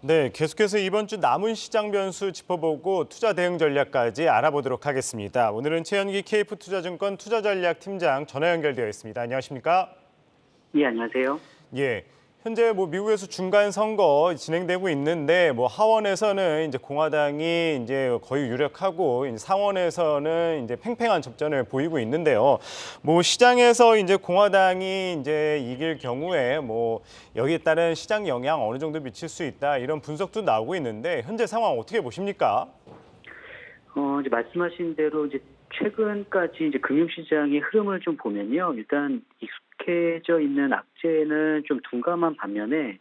네, 계속해서 이번 주 남은 시장 변수 짚어보고 투자 대응 전략까지 알아보도록 하겠습니다. 오늘은 최현기 KF투자증권 투자전략팀장 전화 연결되어 있습니다. 안녕하십니까? 예, 안녕하세요. 예, 현재 미국에서 중간 선거 진행되고 있는데 하원에서는 이제 공화당이 이제 거의 유력하고 이제 상원에서는 이제 팽팽한 접전을 보이고 있는데요. 시장에서 이제 공화당이 이제 이길 경우에 여기에 따른 시장 영향 어느 정도 미칠 수 있다 이런 분석도 나오고 있는데 현재 상황 어떻게 보십니까? 이제 말씀하신 대로 이제 최근까지 이제 금융시장의 흐름을 좀 보면요. 일단 익숙해져 있는 악재는 좀 둔감한 반면에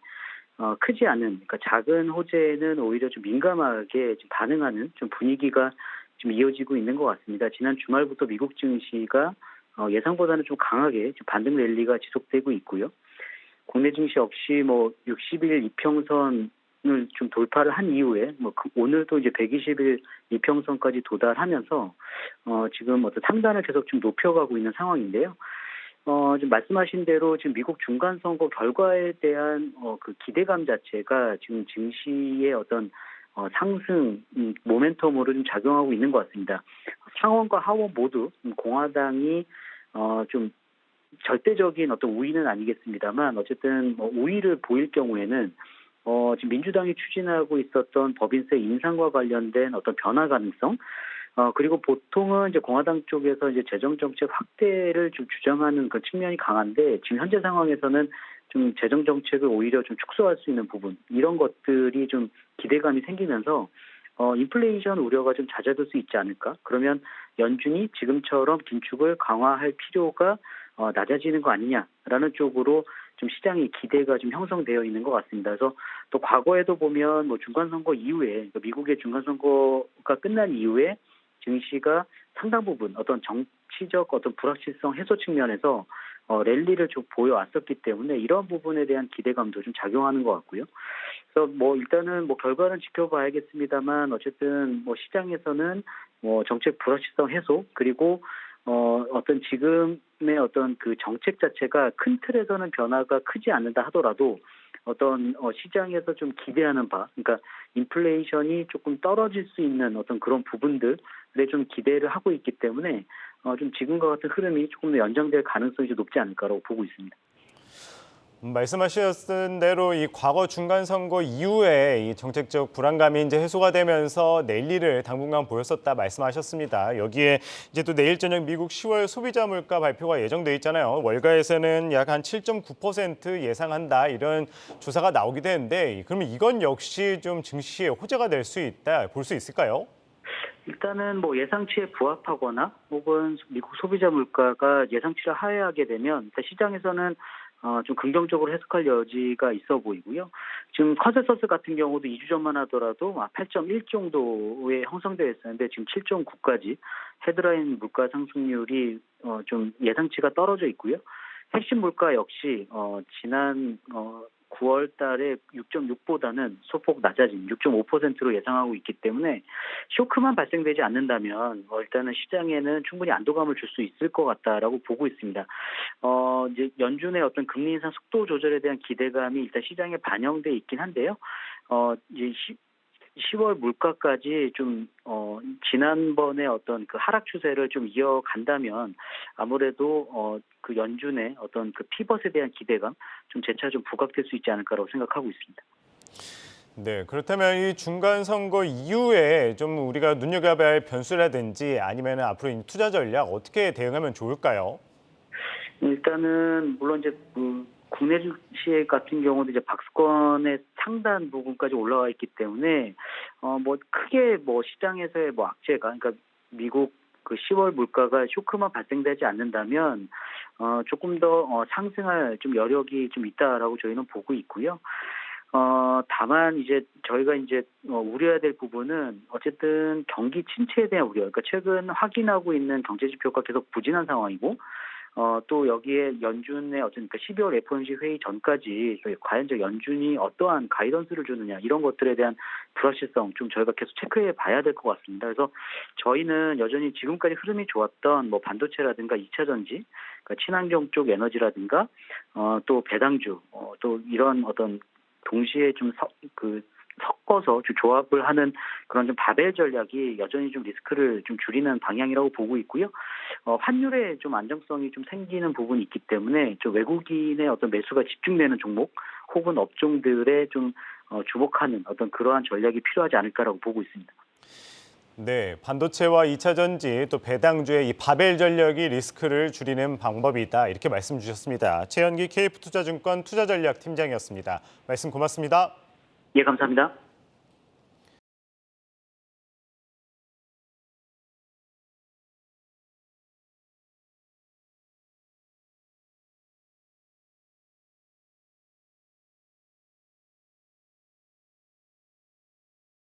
크지 않은, 그러니까 작은 호재는 오히려 좀 민감하게 좀 반응하는 좀 분위기가 좀 이어지고 있는 것 같습니다. 지난 주말부터 미국 증시가 예상보다는 좀 강하게 좀 반등 랠리가 지속되고 있고요. 국내 증시 역시 60일 이평선을 좀 돌파를 한 이후에 오늘도 이제 120일 이평선까지 도달하면서 지금 어떤 상단을 계속 좀 높여가고 있는 상황인데요. 지금 말씀하신 대로 지금 미국 중간 선거 결과에 대한 그 기대감 자체가 지금 증시의 어떤 상승 모멘텀으로 좀 작용하고 있는 것 같습니다. 상원과 하원 모두 공화당이 좀 절대적인 어떤 우위는 아니겠습니다만 어쨌든 우위를 보일 경우에는 지금 민주당이 추진하고 있었던 법인세 인상과 관련된 어떤 변화 가능성, 그리고 보통은 이제 공화당 쪽에서 이제 재정 정책 확대를 좀 주장하는 그 측면이 강한데 지금 현재 상황에서는 좀 재정 정책을 오히려 좀 축소할 수 있는 부분, 이런 것들이 좀 기대감이 생기면서 인플레이션 우려가 좀 잦아들 수 있지 않을까? 그러면 연준이 지금처럼 긴축을 강화할 필요가 낮아지는 거 아니냐라는 쪽으로 좀 시장의 기대가 좀 형성되어 있는 것 같습니다. 그래서 또 과거에도 보면 중간 선거 이후에, 그러니까 미국의 중간 선거가 끝난 이후에 증시가 상당 부분 어떤 정치적 어떤 불확실성 해소 측면에서 랠리를 좀 보여왔었기 때문에 이런 부분에 대한 기대감도 좀 작용하는 것 같고요. 그래서 일단은 결과는 지켜봐야겠습니다만 어쨌든 시장에서는 정책 불확실성 해소, 그리고 어떤 지금의 어떤 그 정책 자체가 큰 틀에서는 변화가 크지 않는다 하더라도 어떤 시장에서 좀 기대하는 바, 그러니까 인플레이션이 조금 떨어질 수 있는 어떤 그런 부분들에 좀 기대를 하고 있기 때문에 좀 지금과 같은 흐름이 조금 더 연장될 가능성이 좀 높지 않을까라고 보고 있습니다. 말씀하셨던 대로 이 과거 중간 선거 이후에 이 정책적 불안감이 이제 해소가 되면서 랠리를 당분간 보였었다 말씀하셨습니다. 여기에 이제 또 내일 저녁 미국 10월 소비자 물가 발표가 예정돼 있잖아요. 월가에서는 약 한 7.9% 예상한다 이런 조사가 나오게 되는데 그러면 이건 역시 좀 증시의 호재가 될 수 있다 볼 수 있을까요? 일단은 예상치에 부합하거나 혹은 미국 소비자 물가가 예상치를 하회하게 되면 일단 시장에서는 좀 긍정적으로 해석할 여지가 있어 보이고요. 지금 컨센서스 같은 경우도 2주 전만 하더라도 8.1 정도에 형성되어 있었는데 지금 7.9까지 헤드라인 물가 상승률이 좀 예상치가 떨어져 있고요. 핵심 물가 역시 지난 9월 달에 6.6보다는 소폭 낮아진 6.5%로 예상하고 있기 때문에 쇼크만 발생되지 않는다면 일단은 시장에는 충분히 안도감을 줄 수 있을 것 같다라고 보고 있습니다. 이제 연준의 어떤 금리 인상 속도 조절에 대한 기대감이 일단 시장에 반영돼 있긴 한데요. 이제 10월 물가까지 좀 지난번에 어떤 그 하락 추세를 좀 이어간다면 아무래도 그 연준의 어떤 그 피벗에 대한 기대감 좀 재차 좀 부각될 수 있지 않을까라고 생각하고 있습니다. 네, 그렇다면 이 중간 선거 이후에 좀 우리가 눈여겨봐야 할 변수라든지 아니면 앞으로 이 투자 전략 어떻게 대응하면 좋을까요? 일단은 물론 이제 그 국내 증시 같은 경우도 이제 박스권의 상단 부분까지 올라와 있기 때문에 크게 시장에서의 악재가, 그러니까 미국 그 10월 물가가 쇼크만 발생되지 않는다면 조금 더 상승할 좀 여력이 좀 있다라고 저희는 보고 있고요. 다만 이제 저희가 이제 우려해야 될 부분은 어쨌든 경기 침체에 대한 우려, 그러니까 최근 확인하고 있는 경제 지표가 계속 부진한 상황이고 또 여기에 연준의 어떤 12월 FOMC 회의 전까지 과연 연준이 어떠한 가이던스를 주느냐 이런 것들에 대한 불확실성 좀 저희가 계속 체크해 봐야 될 것 같습니다. 그래서 저희는 여전히 지금까지 흐름이 좋았던 반도체라든가 2차 전지, 그러니까 친환경 쪽 에너지라든가 또 배당주, 또 이런 어떤 동시에 좀 섞어서 좀 조합을 하는 그런 좀 바벨 전략이 여전히 좀 리스크를 좀 줄이는 방향이라고 보고 있고요. 환율에 좀 안정성이 좀 생기는 부분이 있기 때문에 좀 외국인의 어떤 매수가 집중되는 종목 혹은 업종들에 좀 주목하는 어떤 그러한 전략이 필요하지 않을까라고 보고 있습니다. 네, 반도체와 2차 전지 또 배당주의 이 바벨 전략이 리스크를 줄이는 방법이다. 이렇게 말씀 주셨습니다. 최현기 KF투자증권 투자전략팀장이었습니다. 말씀 고맙습니다. 예, 감사합니다.